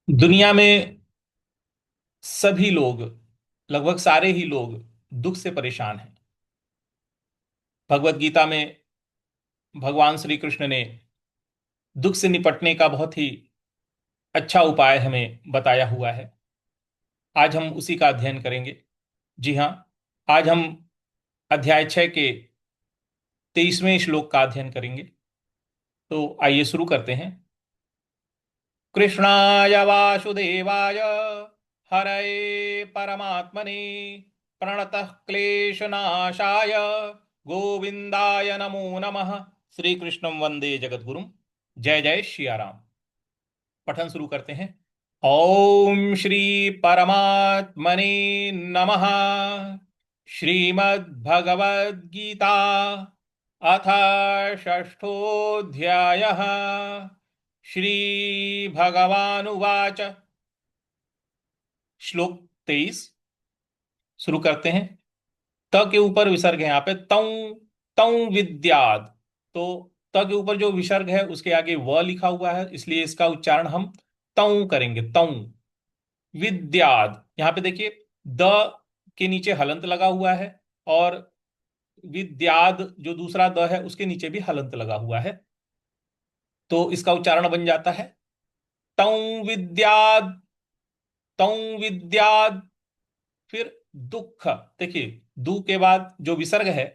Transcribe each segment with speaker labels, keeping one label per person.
Speaker 1: दुनिया में सभी लोग, लगभग सारे ही लोग दुख से परेशान हैं। भगवत गीता में भगवान श्री कृष्ण ने दुख से निपटने का बहुत ही अच्छा उपाय हमें बताया हुआ है। आज हम उसी का अध्ययन करेंगे। जी हाँ, आज हम अध्याय 6 के 23वें श्लोक का अध्ययन करेंगे। तो आइए शुरू करते हैं। कृष्णाय वासुदेवाय हरये परमात्मने प्रणतः क्लेशनाशाय गोविंदाय नमो नमः। श्री कृष्णं वंदे जगद्गुरुं। जय जय श्री राम। पठन शुरू करते हैं। ओम श्री परमात्मने नमः। श्रीमद्भगवद्गीता अथ षष्ठोऽध्यायः। श्री भगवानुवाच। श्लोक 23 शुरू करते हैं। त के ऊपर विसर्ग है यहाँ पे तौ। तौ विद्याद। तो त के ऊपर जो विसर्ग है उसके आगे व लिखा हुआ है, इसलिए इसका उच्चारण हम तौ करेंगे। तौ विद्याद। यहाँ पे देखिए, द के नीचे हलंत लगा हुआ है और विद्याद जो दूसरा द है उसके नीचे भी हलंत लगा हुआ है। तो इसका उच्चारण बन जाता है तौ विद्याद। तौ विद्याद। फिर दुख। देखिए, दु के बाद जो विसर्ग है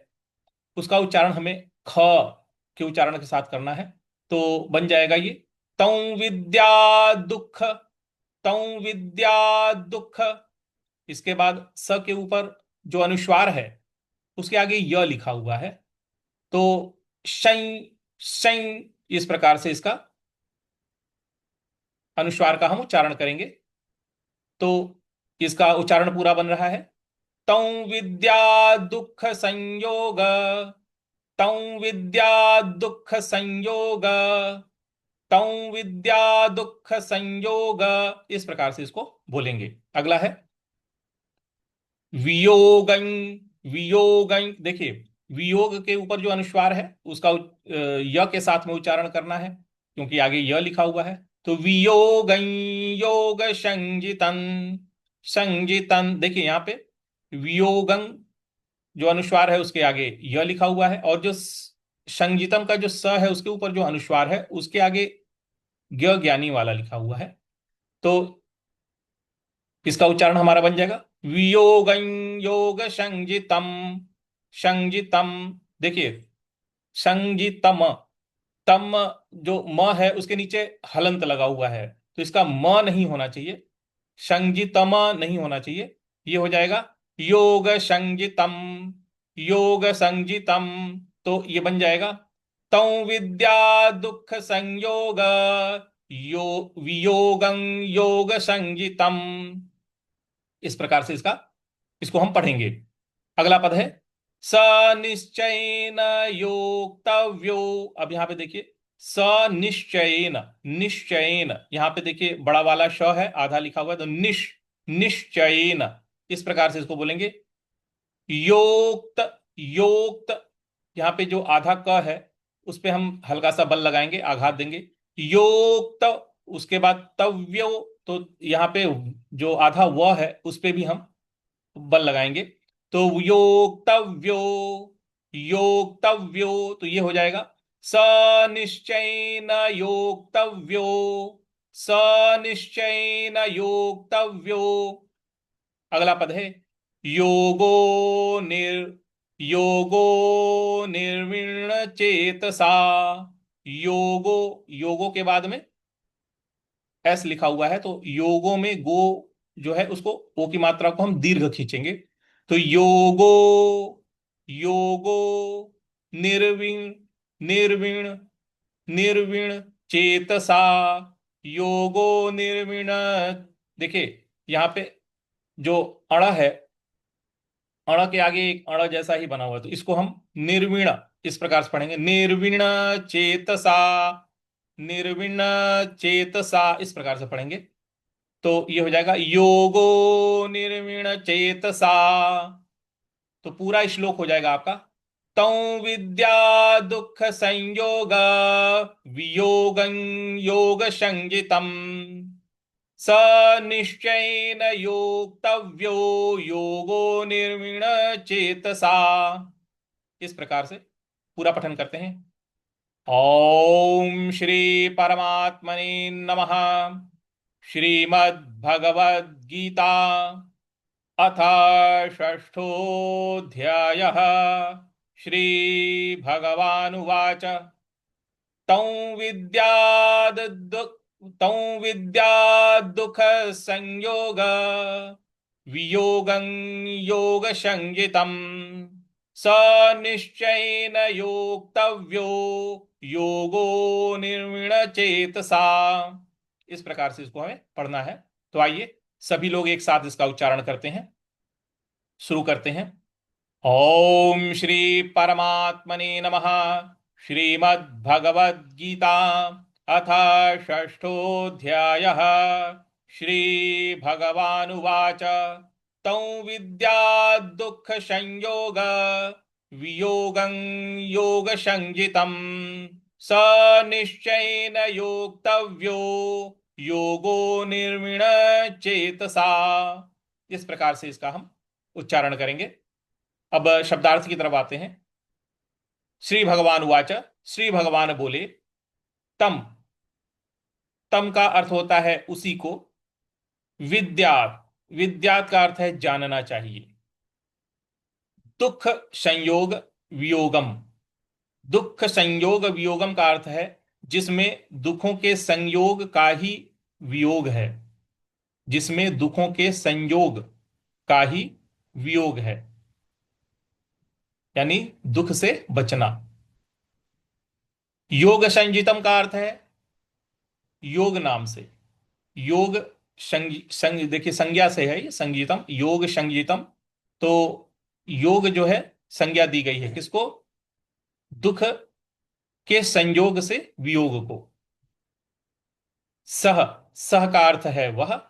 Speaker 1: उसका उच्चारण हमें ख के उच्चारण के साथ करना है। तो बन जाएगा ये तौ विद्या दुख। तौ विद्या दुख। इसके बाद स के ऊपर जो अनुस्वार है उसके आगे य लिखा हुआ है। तो शै, शै, इस प्रकार से इसका अनुस्वार का हम उच्चारण करेंगे। तो इसका उच्चारण पूरा बन रहा है तौ विद्या दुख संयोग। तौ विद्या दुख संयोग। तौ विद्या दुख संयोग। इस प्रकार से इसको बोलेंगे। अगला है वियोगं। वियोगं। देखिए, वियोग के ऊपर जो अनुस्वार है उसका य के साथ में उच्चारण करना है, क्योंकि आगे य लिखा हुआ है। तो वियोगं योग संजितन। संजितन। देखिए यहाँ पे वियोगं जो अनुस्वार है उसके आगे य लिखा हुआ है, और जो संजितम का जो स है उसके ऊपर जो अनुस्वार है उसके आगे ज्ञ ज्ञानी वाला लिखा हुआ है। तो इसका उच्चारण हमारा बन जाएगा वियोगं योग संजितम। संजितम। देखिए, संजितम। तम जो म है उसके नीचे हलंत लगा हुआ है, तो इसका म नहीं होना चाहिए, संजितम नहीं होना चाहिए। ये हो जाएगा योग संजितम। योग संजितम। तो ये बन जाएगा तौ विद्या दुख संयोग। यो वियोगं योग संजितम। इस प्रकार से इसको हम पढ़ेंगे। अगला पद है स निश्चयेन योक्तव्यो। अब यहां पे देखिए, स निश्चयेन। निश्चयेन, यहां पे देखिए बड़ा वाला श है, आधा लिखा हुआ है, तो निश्चयेन इस प्रकार से इसको बोलेंगे। योक्त। योक्त। यहाँ पे जो आधा क है उस पे हम हल्का सा बल लगाएंगे, आघात देंगे। योक्त। उसके बाद तव्यो। तो यहाँ पे जो आधा व है उस पे भी हम बल लगाएंगे। तो योक्तव्यो। योक्तव्यो। तो ये हो जाएगा स निश्चयेन योक्तव्यो। स निश्चयेन योक्तव्यो। अगला पद है योगो निर योगो निर्विण्ण चेतसा। योगो। योगो के बाद में एस लिखा हुआ है, तो योगो में गो जो है उसको, ओ की मात्रा को हम दीर्घ खींचेंगे। तो योगो। योगो निर्विण। निर्विण। निर्विण चेतसा। योगो निर्विण। देखिए यहाँ पे जो अण है, अण के आगे एक अण जैसा ही बना हुआ है, तो इसको हम निर्विण इस प्रकार से पढ़ेंगे। निर्विण चेतसा। निर्विण चेतसा इस प्रकार से पढ़ेंगे। तो ये हो जाएगा योगो निर्विण चेतसा। तो पूरा श्लोक हो जाएगा आपका तौ विद्या दुख संयोग वियोगं योग संजितम। स निश्चयेन योक्तव्यो योगो निर्विण चेतसा। इस प्रकार से पूरा पठन करते हैं। ओम श्री परमात्मने नमः। श्रीमद्भगवद्गीता अथ षष्ठोऽध्यायः। श्रीभगवानुवाच तं विद्याद्दुःख संयोग वियोगं योगसंज्ञितम् स निश्चयेन योक्तव्यो योगो निर्विणचेतसा। इस प्रकार से इसको हमें पढ़ना है। तो आइए सभी लोग एक साथ इसका उच्चारण करते हैं। शुरू करते हैं। ओम श्री परमात्मने नमः। श्रीमद्भगवद्गीता अथ षष्ठोऽध्यायः। श्रीभगवानुवाच तं विद्याद्दुःखसंयोग वियोगं योगसंज्ञितम् स निश्चयेन योक्तव्यो योगो निर्विणचेतसा। इस प्रकार से इसका हम उच्चारण करेंगे। अब शब्दार्थ की तरफ आते हैं। श्री भगवान उवाच, श्री भगवान बोले, तम, तम का अर्थ होता है उसी को। विद्यात, विद्यात का अर्थ है जानना चाहिए। दुख संयोग वियोगम, दुख संयोग वियोगम का अर्थ है जिसमें दुखों के संयोग का ही वियोग है, जिसमें दुखों के संयोग का ही वियोग है, यानी दुख से बचना। योग संजितम का अर्थ है योग नाम से। योग देखिए संज्ञा से है ये, संगीतम, योग संगीतम। तो योग जो है संज्ञा दी गई है किसको? दुख के संयोग से वियोग को। सह, सह का अर्थ है वह।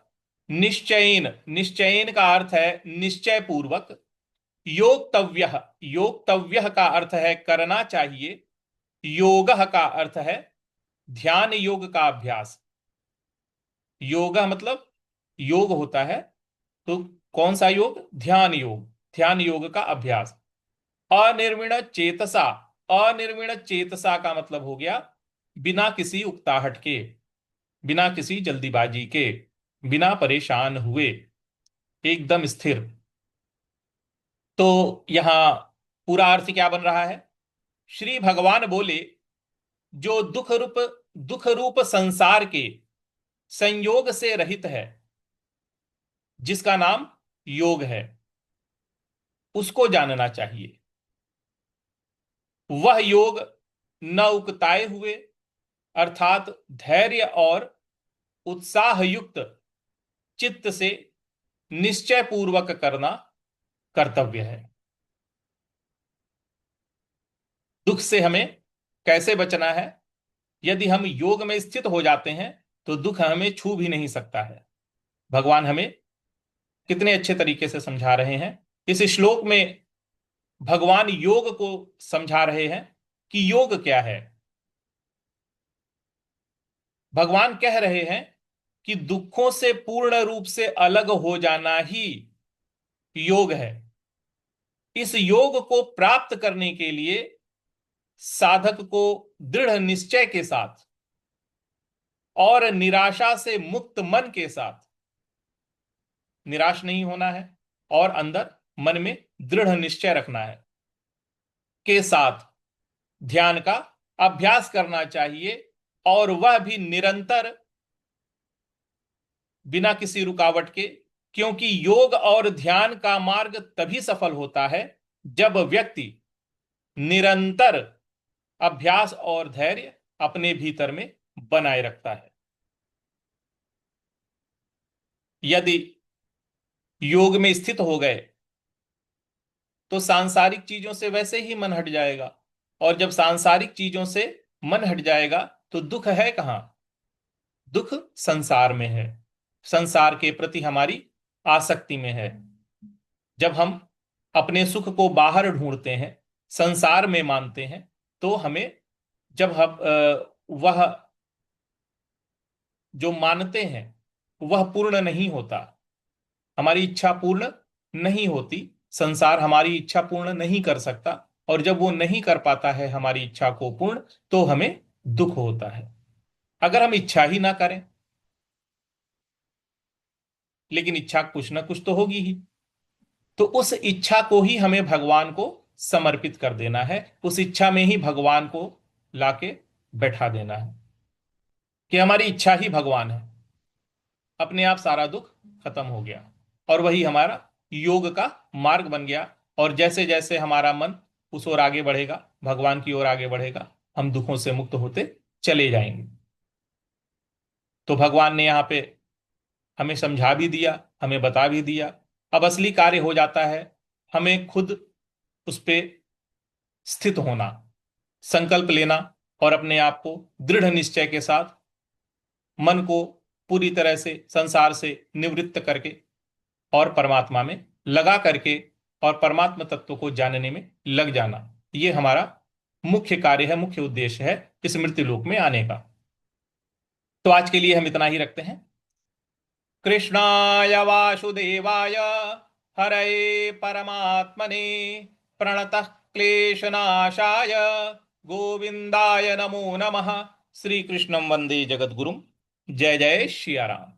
Speaker 1: निश्चयेन, निश्चयेन का अर्थ है निश्चय पूर्वक। योक्तव्य, योक्तव्य का अर्थ है करना चाहिए। योगः का अर्थ है ध्यान योग का अभ्यास। योग मतलब योग होता है, तो कौन सा योग? ध्यान योग, ध्यान योग का अभ्यास। अनिर्विण चेतसा, अनिर्विण चेतसा का मतलब हो गया बिना किसी उकताहट के, बिना किसी जल्दीबाजी के, बिना परेशान हुए, एकदम स्थिर। तो यहां पूरा अर्थ क्या बन रहा है? श्री भगवान बोले, जो दुख रूप संसार के संयोग से रहित है, जिसका नाम योग है, उसको जानना चाहिए। वह योग न उकताए हुए, अर्थात धैर्य और उत्साह युक्त चित्त से निश्चय पूर्वक करना कर्तव्य है। दुख से हमें कैसे बचना है? यदि हम योग में स्थित हो जाते हैं तो दुख हमें छू भी नहीं सकता है। भगवान हमें कितने अच्छे तरीके से समझा रहे हैं। इस श्लोक में भगवान योग को समझा रहे हैं कि योग क्या है। भगवान कह रहे हैं कि दुखों से पूर्ण रूप से अलग हो जाना ही योग है। इस योग को प्राप्त करने के लिए साधक को दृढ़ निश्चय के साथ और निराशा से मुक्त मन के साथ, निराश नहीं होना है और अंदर मन में दृढ़ निश्चय रखना है, के साथ ध्यान का अभ्यास करना चाहिए। और वह भी निरंतर, बिना किसी रुकावट के। क्योंकि योग और ध्यान का मार्ग तभी सफल होता है जब व्यक्ति निरंतर अभ्यास और धैर्य अपने भीतर में बनाए रखता है। यदि योग में स्थित हो गए तो सांसारिक चीजों से वैसे ही मन हट जाएगा, और जब सांसारिक चीजों से मन हट जाएगा तो दुख है कहां? दुख संसार में है, संसार के प्रति हमारी आसक्ति में है। जब हम अपने सुख को बाहर ढूंढते हैं, संसार में मानते हैं, तो हमें, जब हम वह जो मानते हैं वह पूर्ण नहीं होता, हमारी इच्छा पूर्ण नहीं होती, संसार हमारी इच्छा पूर्ण नहीं कर सकता, और जब वो नहीं कर पाता है हमारी इच्छा को पूर्ण, तो हमें दुख होता है। अगर हम इच्छा ही ना करें, लेकिन इच्छा कुछ ना कुछ तो होगी ही, तो उस इच्छा को ही हमें भगवान को समर्पित कर देना है, उस इच्छा में ही भगवान को लाके बैठा देना है कि हमारी इच्छा ही भगवान है। अपने आप सारा दुख खत्म हो गया, और वही हमारा योग का मार्ग बन गया। और जैसे जैसे हमारा मन उस ओर आगे बढ़ेगा, भगवान की ओर आगे बढ़ेगा, हम दुखों से मुक्त होते चले जाएंगे। तो भगवान ने यहाँ पे हमें समझा भी दिया, हमें बता भी दिया। अब असली कार्य हो जाता है, हमें खुद उस पे स्थित होना, संकल्प लेना, और अपने आप को दृढ़ निश्चय के साथ मन को पूरी तरह से संसार से निवृत्त करके और परमात्मा में लगा करके और परमात्मा तत्व को जानने में लग जाना, ये हमारा मुख्य कार्य है, मुख्य उद्देश्य है इस मृत्यु लोक में आने का। तो आज के लिए हम इतना ही रखते हैं। कृष्णाय वासुदेवाय हरये परमात्मने प्रणतः क्लेशनाशाय गोविंदाय नमो नमः। श्री कृष्णं वंदे जगद्गुरुं। जय जय श्री राम।